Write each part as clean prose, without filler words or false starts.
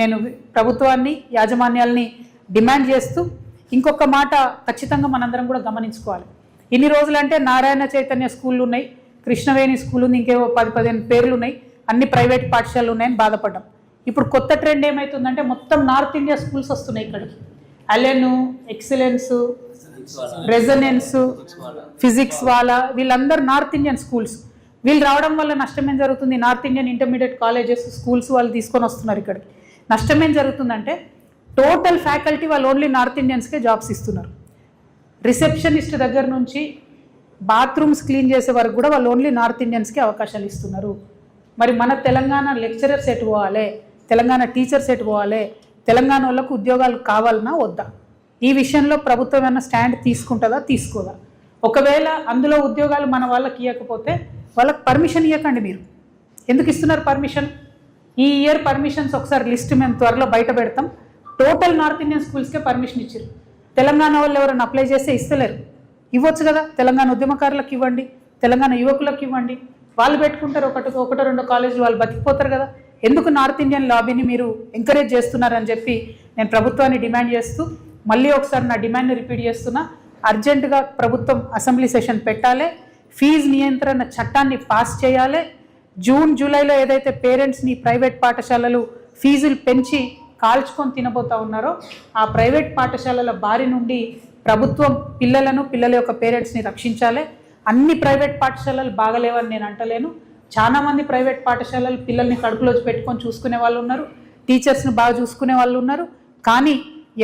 నేను ప్రభుత్వాన్ని యాజమాన్యాల్ని డిమాండ్ చేస్తూ ఇంకొక మాట ఖచ్చితంగా మనందరం కూడా గమనించుకోవాలి. ఇన్ని రోజులంటే నారాయణ చైతన్య స్కూళ్ళు ఉన్నాయి, కృష్ణవేణి స్కూల్ ఉంది, ఇంకేవో 10-15 పేర్లు ఉన్నాయి, అన్ని ప్రైవేట్ పాఠశాలలు ఉన్నాయని బాధపడ్డాం. ఇప్పుడు కొత్త ట్రెండ్ ఏమవుతుందంటే మొత్తం నార్త్ ఇండియా స్కూల్స్ వస్తున్నాయి ఇక్కడికి. అలెను, ఎక్సలెన్స్, రెజనెన్స్, ఫిజిక్స్ వాళ్ళ వీళ్ళందరూ నార్త్ ఇండియన్ స్కూల్స్. వీళ్ళు రావడం వల్ల నష్టం ఏం జరుగుతుంది? North Indian intermediate colleges schools వాళ్ళు తీసుకొని వస్తున్నారు ఇక్కడికి. నష్టం ఏం జరుగుతుందంటే టోటల్ ఫ్యాకల్టీ వాళ్ళు ఓన్లీ నార్త్ ఇండియన్స్కే జాబ్స్ ఇస్తున్నారు. రిసెప్షనిస్ట్ దగ్గర నుంచి బాత్రూమ్స్ క్లీన్ చేసే వరకు కూడా వాళ్ళు ఓన్లీ నార్త్ ఇండియన్స్కి అవకాశాలు ఇస్తున్నారు. మరి మన తెలంగాణ లెక్చరర్స్ ఎటు పోవాలి, తెలంగాణ టీచర్స్ ఎటు పోవాలి, తెలంగాణ వాళ్ళకు ఉద్యోగాలు కావాలన్నా వద్దా? ఈ విషయంలో ప్రభుత్వం ఏమైనా స్టాండ్ తీసుకుంటుందా, తీసుకోదా? ఒకవేళ అందులో ఉద్యోగాలు మన వాళ్ళకి ఇవ్వకపోతే వాళ్ళకి పర్మిషన్ ఇవ్వకండి. మీరు ఎందుకు ఇస్తున్నారు పర్మిషన్? ఈ ఇయర్ పర్మిషన్స్ ఒకసారి లిస్ట్ మేము త్వరలో బయట పెడతాం. టోటల్ నార్త్ ఇండియన్ స్కూల్స్కే పర్మిషన్ ఇచ్చారు. తెలంగాణ వాళ్ళు ఎవరైనా అప్లై చేస్తే ఇస్తలేరు. ఇవ్వచ్చు కదా, తెలంగాణ ఉద్యమకారులకు ఇవ్వండి, తెలంగాణ యువకులకు ఇవ్వండి, వాళ్ళు పెట్టుకుంటారు. ఒకటో రెండో కాలేజీలు వాళ్ళు బతికిపోతారు కదా. ఎందుకు నార్త్ ఇండియన్ లాబీని మీరు ఎంకరేజ్ చేస్తున్నారని చెప్పి నేను ప్రభుత్వాన్ని డిమాండ్ చేస్తూ మళ్ళీ ఒకసారి నా డిమాండ్ని రిపీట్ చేస్తున్నా. అర్జెంటుగా ప్రభుత్వం అసెంబ్లీ సెషన్ పెట్టాలి, ఫీజు నియంత్రణ చట్టాన్ని పాస్ చేయాలి. జూన్ జూలైలో ఏదైతే పేరెంట్స్ని ప్రైవేట్ పాఠశాలలు ఫీజులు పెంచి కాల్చుకొని తినబోతా ఉన్నారో ఆ ప్రైవేట్ పాఠశాలల బారి నుండి ప్రభుత్వం పిల్లల యొక్క పేరెంట్స్ని రక్షించాలి. అన్ని ప్రైవేట్ పాఠశాలలు బాగలేవని నేను అంటలేను. చాలామంది ప్రైవేట్ పాఠశాలలు పిల్లల్ని కడుపులో పెట్టుకొని చూసుకునే వాళ్ళు ఉన్నారు, టీచర్స్ని బాగా చూసుకునే వాళ్ళు ఉన్నారు. కానీ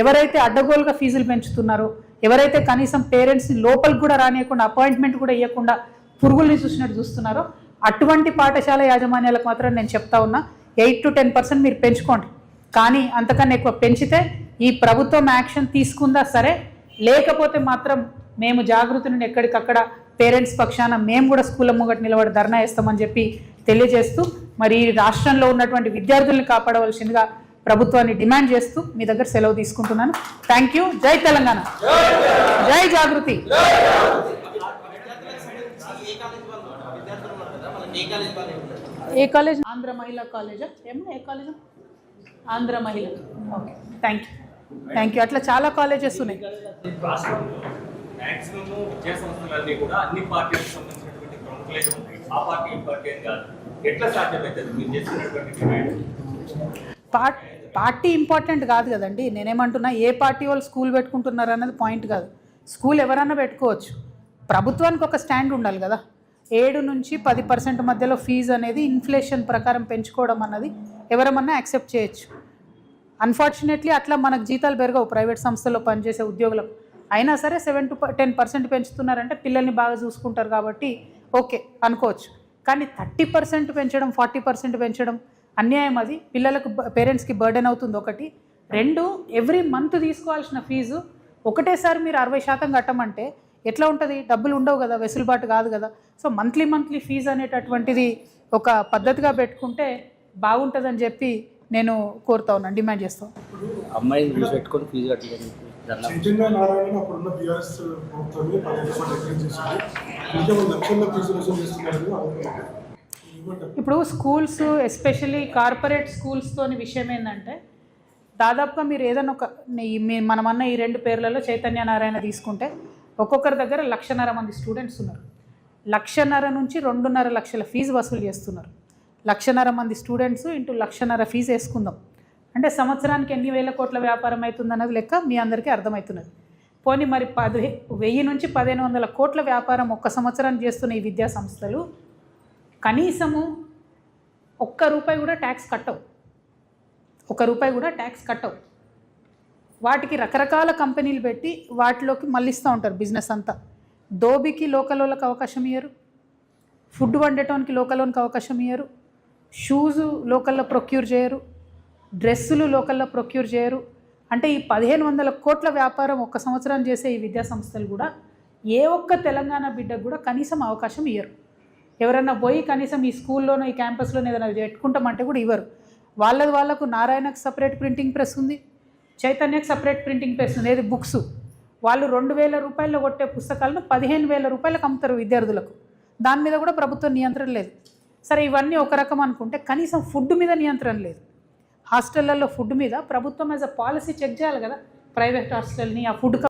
ఎవరైతే అడ్డగోలుగా ఫీజులు పెంచుతున్నారో, ఎవరైతే కనీసం పేరెంట్స్ని లోపలికి కూడా రానియకుండా అపాయింట్మెంట్ కూడా ఇవ్వకుండా పురుగుల్ని చూసినట్టు చూస్తున్నారో అటువంటి పాఠశాల యాజమాన్యాలకు మాత్రం నేను చెప్తా ఉన్నా, 8-10% మీరు పెంచుకోండి. కానీ అంతకన్నా ఎక్కువ పెంచితే ఈ ప్రభుత్వం యాక్షన్ తీసుకుందా సరే, లేకపోతే మాత్రం మేము జాగృతి నుండి ఎక్కడికక్కడ పేరెంట్స్ పక్షాన మేము కూడా స్కూళ్ళ ముంగట నిలబడి ధర్నా వేస్తామని చెప్పి తెలియజేస్తూ మరి ఈ రాష్ట్రంలో ఉన్నటువంటి విద్యార్థుల్ని కాపాడవలసిందిగా ప్రభుత్వాన్ని డిమాండ్ చేస్తూ మీ దగ్గర సెలవు తీసుకుంటున్నాను. Thank you. జై తెలంగాణ, జై జాగృతి. ఏ కాలేజ్? ఆంధ్ర మహిళా కాలేజా? ఏమన్నా ఏ కాలేజా? ఆంధ్ర మహిళ. Okay, thank you. అట్లా చాలా కాలేజెస్ ఉన్నాయి. పార్టీ ఇంపార్టెంట్ కాదు కదండి. నేనేమంటున్నా, ఏ పార్టీ వాళ్ళు స్కూల్ పెట్టుకుంటున్నారు అన్నది పాయింట్ కాదు. స్కూల్ ఎవరన్నా పెట్టుకోవచ్చు, ప్రభుత్వానికి ఒక స్టాండ్ ఉండాలి కదా. 7-10% మధ్యలో ఫీజు అనేది ఇన్ఫ్లేషన్ ప్రకారం పెంచుకోవడం అన్నది ఎవరమన్నా యాక్సెప్ట్ చేయొచ్చు. అన్ఫార్చునేట్లీ అట్లా మనకు జీతాలు పెరగవు ప్రైవేట్ సంస్థల్లో పనిచేసే ఉద్యోగులకు. అయినా సరే 7-10% పెంచుతున్నారంటే పిల్లల్ని బాగా చూసుకుంటారు కాబట్టి ఓకే అనుకోవచ్చు. కానీ 30% పెంచడం, 40% పెంచడం అన్యాయం. అది పిల్లలకు, పేరెంట్స్కి బర్డెన్ అవుతుంది. ఒకటి. 2, ఎవ్రీ మంత్ తీసుకోవాల్సిన ఫీజు ఒకటేసారి మీరు 60% కట్టమంటే ఎట్లా ఉంటుంది? డబ్బులు ఉండవు కదా, వెసులుబాటు కాదు కదా. సో మంత్లీ ఫీజు అనేటటువంటిది ఒక పద్ధతిగా పెట్టుకుంటే బాగుంటుందని చెప్పి నేను కోరుతా ఉన్నాను, డిమాండ్ చేస్తాను. అమ్మాయిని చూసి పెట్టుకొని ఫీజు కట్టలేదు. ఇప్పుడు స్కూల్స్, ఎస్పెషల్లీ కార్పొరేట్ స్కూల్స్తోని విషయం ఏంటంటే దాదాపుగా మీరు ఏదైనా ఒక మనమన్న ఈ 2 పేర్లలో చైతన్య నారాయణ తీసుకుంటే ఒక్కొక్కరి దగ్గర 1,50,000 మంది స్టూడెంట్స్ ఉన్నారు. 1,50,000 నుంచి 2.5 లక్షల ఫీజు వసూలు చేస్తున్నారు. 1,50,000 మంది స్టూడెంట్స్ ఇంటూ 1,50,000 ఫీజు వేసుకుందాం అంటే సంవత్సరానికి ఎన్ని వేల కోట్ల వ్యాపారం అవుతుందన్నది లెక్క మీ అందరికీ అర్థమవుతున్నది. పోనీ మరి 1000 నుంచి 1,500 కోట్ల వ్యాపారం ఒక్క సంవత్సరానికి చేస్తున్న ఈ విద్యా సంస్థలు కనీసము ₹1 కూడా ట్యాక్స్ కట్టవు. ₹1 కట్టవు. వాటికి రకరకాల కంపెనీలు పెట్టి వాటిలోకి మళ్ళిస్తూ ఉంటారు బిజినెస్ అంతా. దోబికి లోకల్ వాళ్ళకి అవకాశం ఇయ్యరు, ఫుడ్ వండటానికి లోకల్ వాళ్ళకి అవకాశం ఇయ్యరు, షూజు లోకల్లో ప్రొక్యూర్ చేయరు, డ్రెస్సులు లోకల్లో ప్రొక్యూర్ చేయరు. అంటే ఈ 1,500 కోట్ల వ్యాపారం ఒక్క సంవత్సరం చేసే ఈ విద్యా సంస్థలు కూడా ఏ ఒక్క తెలంగాణ బిడ్డకు కూడా కనీసం అవకాశం ఇయ్యరు. ఎవరన్నా పోయి కనీసం ఈ స్కూల్లోనో ఈ క్యాంపస్లోనో ఏదైనా పెట్టుకుంటామంటే కూడా ఇవ్వరు. వాళ్ళకు నారాయణకు సపరేట్ ప్రింటింగ్ ప్రెస్ ఉంది, చైతన్యకు సపరేట్ ప్రింటింగ్ ప్రెస్ ఉంది. ఏది బుక్స్ వాళ్ళు 2,000 రూపాయల్లో కొట్టే పుస్తకాలను 15,000 రూపాయలకు అమ్ముతారు విద్యార్థులకు. దాని మీద కూడా ప్రభుత్వం నియంత్రణ లేదు. సరే, ఇవన్నీ ఒక రకం అనుకుంటే కనీసం ఫుడ్ మీద నియంత్రణ లేదు. హాస్టళ్లలో ఫుడ్ మీద ప్రభుత్వం యాజ్ అ పాలసీ చెక్ చేయాలి కదా, ప్రైవేట్ హాస్టల్ని ఆ ఫుడ్